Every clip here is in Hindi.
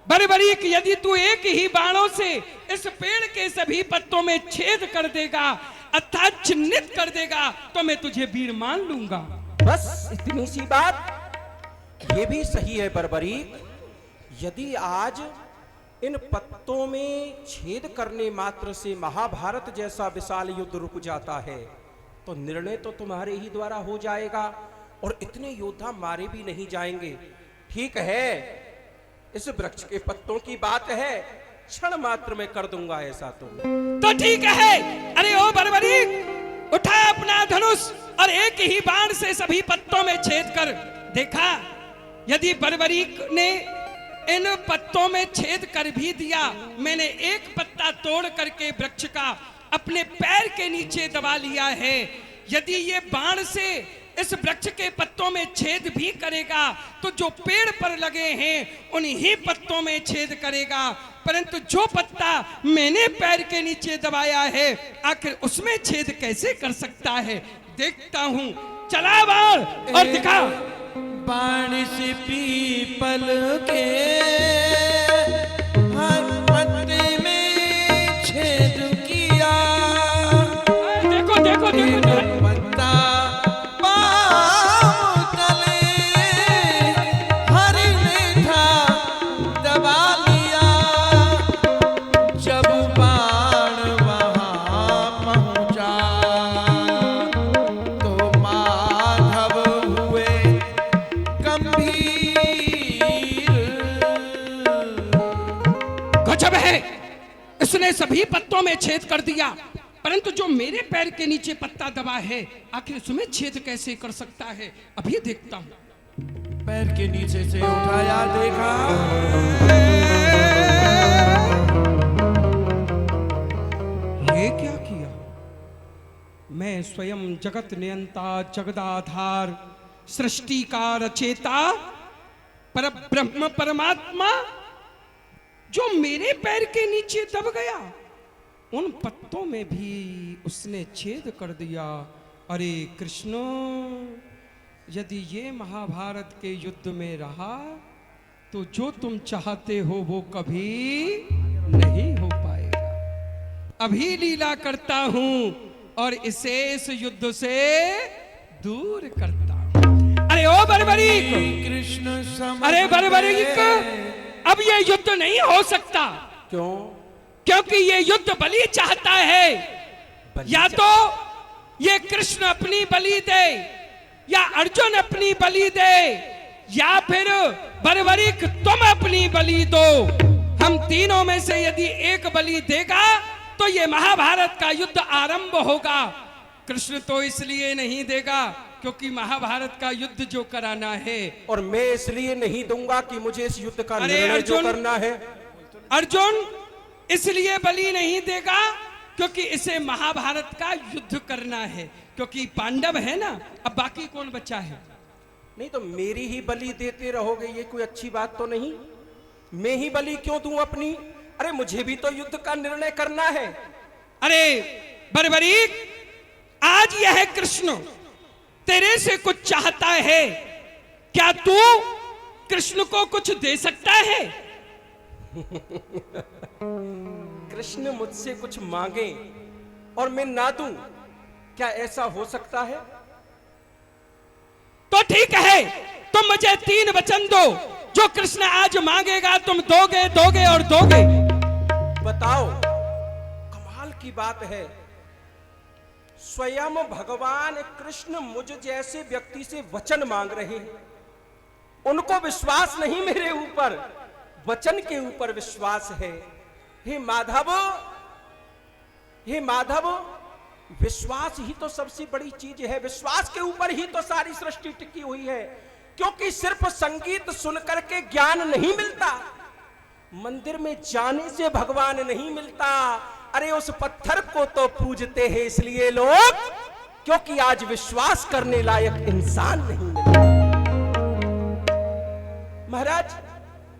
बरबरीक, यदि तू एक ही बाणों से इस पेड़ के सभी पत्तों में छेद कर देगा अर्थात चिन्हित कर देगा तो मैं तुझे वीर मान लूंगा। बस इतनी सी बात। ये भी सही है बरबरीक। यदि आज इन पत्तों में छेद करने मात्र से महाभारत जैसा विशाल युद्ध रुक जाता है तो निर्णय तो तुम्हारे ही द्वारा हो जाएगा और इतने योद्धा मारे भी नहीं जाएंगे। ठीक है, इस वृक्ष के पत्तों की बात है, क्षण मात्र में कर दूंगा ऐसा तो ठीक है। अरे ओ बरबरीक, उठा अपना धनुष और एक ही बाण से सभी पत्तों में छेद कर देखा। यदि बरबरीक ने इन पत्तों में छेद कर भी दिया, मैंने एक पत्ता तोड़ करके वृक्ष का अपने पैर के नीचे दबा लिया है। यदि ये बाण से इस वृक्ष के पत्तों में छेद भी करेगा तो जो पेड़ पर लगे हैं उन्हीं पत्तों में छेद करेगा, परंतु जो पत्ता मैंने पैर के नीचे दबाया है आखिर उसमें छेद कैसे कर सकता है। देखता हूं, चला बाण और दिखा। बाण से पीपल के हर पत्ते में छेद किया। देखो देखो देखो, पत्ता पाँव तले हरिने था दबा लिया। जब बाण वहाँ पहुँचा तो माधव हुए गजब है, इसने सभी पत्तों में छेद कर दिया, परंतु जो मेरे पैर के नीचे पत्ता दबा है आखिर उसमें छेद कैसे कर सकता है, अभी देखता हूं। पैर के नीचे से उठाया, देखा ये क्या किया। मैं स्वयं जगत नियंता जगदाधार सृष्टि का रचेता परब्रह्म परमात्मा जो मेरे पैर के नीचे दब गया, उन पत्तों में भी उसने छेद कर दिया। अरे कृष्ण, यदि ये महाभारत के युद्ध में रहा तो जो तुम चाहते हो वो कभी नहीं हो पाएगा। अभी लीला करता हूं और इसे इस युद्ध से दूर करता हूं। अरे ओ बरबरीक, कृष्ण अरे बरबरीक, अब ये युद्ध नहीं हो सकता। क्यों? क्योंकि ये युद्ध बलि चाहता है। या तो ये कृष्ण अपनी बलि दे या अर्जुन अपनी बलि दे या फिर बरबरीक तुम अपनी बलि दो। हम तीनों में से यदि एक बलि देगा तो ये महाभारत का युद्ध आरंभ होगा। कृष्ण तो इसलिए नहीं देगा क्योंकि महाभारत का युद्ध जो कराना है, और मैं इसलिए नहीं दूंगा कि मुझे इस युद्ध का अरे निर्णय जो अर्जुन, करना है। अर्जुन इसलिए बलि नहीं देगा क्योंकि इसे महाभारत का युद्ध करना है, क्योंकि पांडव है ना, अब बाकी कौन बचा है। नहीं तो मेरी ही बलि देते रहोगे, ये कोई अच्छी बात तो नहीं। मैं ही बलि क्यों दूं अपनी? अरे मुझे भी तो युद्ध का निर्णय करना है। अरे बरबरीक, आज यह कृष्ण तेरे से कुछ चाहता है, क्या तू कृष्ण को कुछ दे सकता है? कृष्ण मुझसे कुछ मांगे और मैं ना दूं, क्या ऐसा हो सकता है? तो ठीक है, तुम मुझे 3 वचन दो, जो कृष्ण आज मांगेगा तुम दोगे दोगे और दोगे। बताओ, कमाल की बात है। स्वयं भगवान कृष्ण मुझ जैसे व्यक्ति से वचन मांग रहे हैं। उनको विश्वास नहीं मेरे ऊपर, वचन के ऊपर विश्वास है। हे माधव, हे माधव, विश्वास ही तो सबसे बड़ी चीज है। विश्वास के ऊपर ही तो सारी सृष्टि टिकी हुई है, क्योंकि सिर्फ संगीत सुनकर के ज्ञान नहीं मिलता, मंदिर में जाने से भगवान नहीं मिलता। अरे उस पत्थर को तो पूजते हैं इसलिए लोग, क्योंकि आज विश्वास करने लायक इंसान नहीं मिला। महाराज,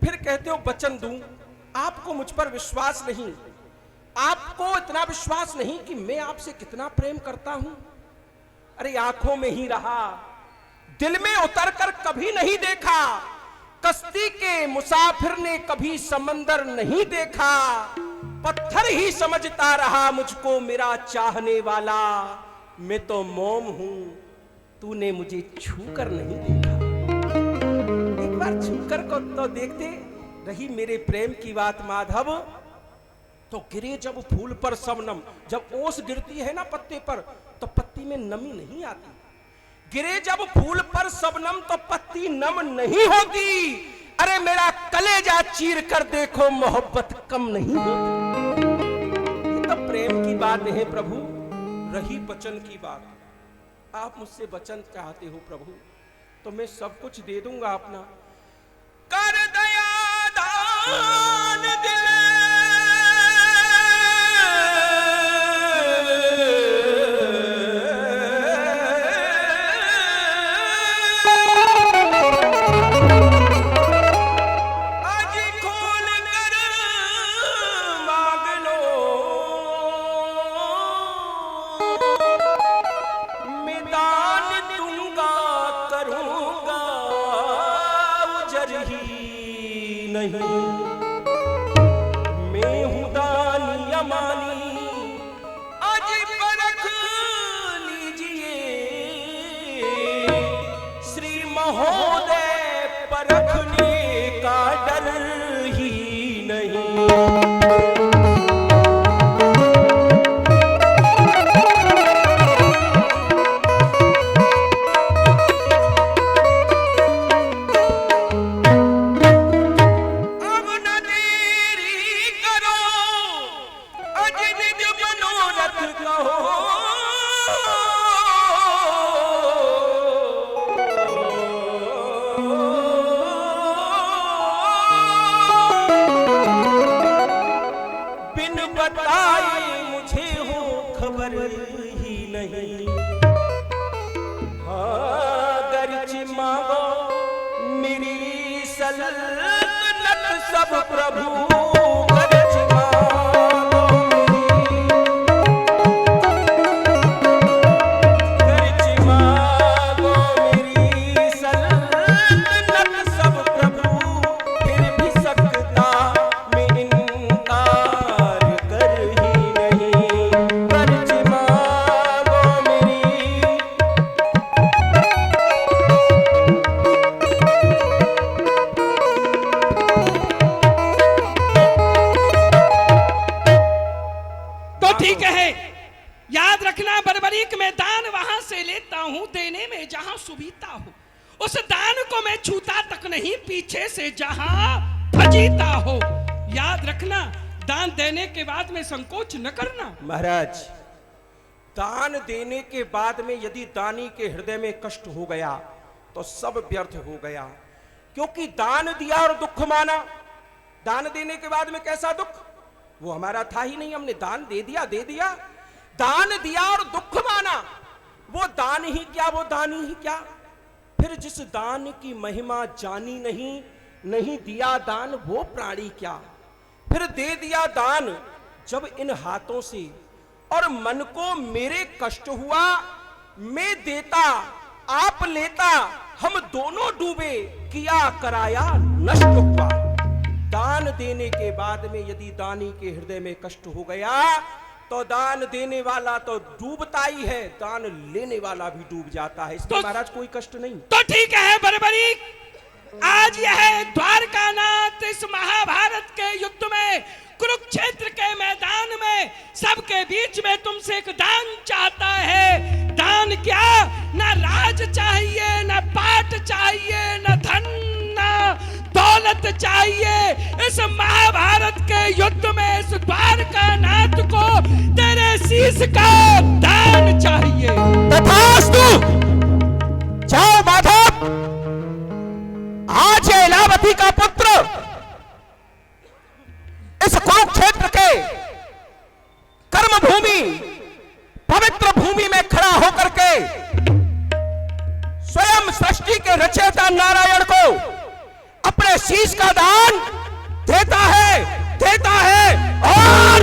फिर कहते हो वचन दूं, आपको मुझ पर विश्वास नहीं, आपको इतना विश्वास नहीं कि मैं आपसे कितना प्रेम करता हूं। अरे आंखों में ही रहा, दिल में उतरकर कभी नहीं देखा, कश्ती के मुसाफिर ने कभी समंदर नहीं देखा, पत्थर ही समझता रहा मुझको मेरा चाहने वाला। मैं तो मोम हूं, तूने मुझे छूकर नहीं देखा। एक बार छूकर को तो देखते। रही मेरे प्रेम की बात माधव, तो गिरे जब फूल पर शबनम, जब ओस गिरती है ना पत्ते पर, तो पत्ती में नमी नहीं आती। गिरे जब फूल पर शबनम, तो पत्ती नम नहीं होती। अरे मेरा कलेजा चीर कर देखो, मोहब्बत कम नहीं होती। ये तो प्रेम की बात है प्रभु। रही वचन की बात, आप मुझसे वचन चाहते हो प्रभु, तो मैं सब कुछ दे दूंगा अपना। कर दया दान दिल, मैं हूं दानी अमानी, आज परख लीजिए श्री महोदय, परखने का डर ही नहीं। बताए मुझे हो खबर ही नहीं। गर्ज मांगो मेरी सल्तनत सब प्रभु, गर्ज मांगो मेरी सल्तनत सब प्रभु, फिर भी सकता मैं इनकार कर ही नहीं। गर्ज मांगो मेरी, तो ठीक है, याद रखना बर्बरीक में दान वहां से लेता हूं, देने में जहां सुविधा हो। उस दान को मैं छूता तक नहीं, पीछे से जहां फजीता हो। याद रखना, दान देने के बाद में संकोच न करना। महाराज, दान देने के बाद में यदि दानी के हृदय में कष्ट हो गया तो सब व्यर्थ हो गया, क्योंकि दान दिया और दुख माना। दान देने के बाद में कैसा दुख, वो हमारा था ही नहीं, हमने दान दे दिया दे दिया। दान दिया और दुख माना, वो दान ही क्या, वो दानी ही क्या। फिर जिस दान की महिमा जानी नहीं, नहीं दिया दान वो प्राणी क्या। फिर दे दिया दान जब इन हाथों से, और मन को मेरे कष्ट हुआ, मैं देता आप लेता, हम दोनों डूबे, किया कराया नष्ट हुआ। दान देने के बाद में यदि दानी के हृदय में कष्ट हो गया तो दान देने वाला तो डूबता ही है, दान लेने वाला भी डूब जाता है। इसमें महाराज कोई कष्ट नहीं। तो ठीक है बर्बरीक, आज यह द्वारकानाथ इस महाभारत के युद्ध में, कुरुक्षेत्र के मैदान में, सबके बीच में तुमसे एक दान चाहता है। दान क्या, ना राज चाहिए, ना पाट चाहिए, ना धन, ना दौलत चाहिए। इस महाभारत के युद्ध में इस द्वारकानाथ को तेरे शीश का दान चाहिए। तथास्तु। जाओ माधव, आज ये इलावती का पुत्र इस कुरुक्षेत्र के कर्म भूमि, पवित्र भूमि में खड़ा होकर के स्वयं सृष्टि के रचयिता नारायण को अपने शीश का दान देता है और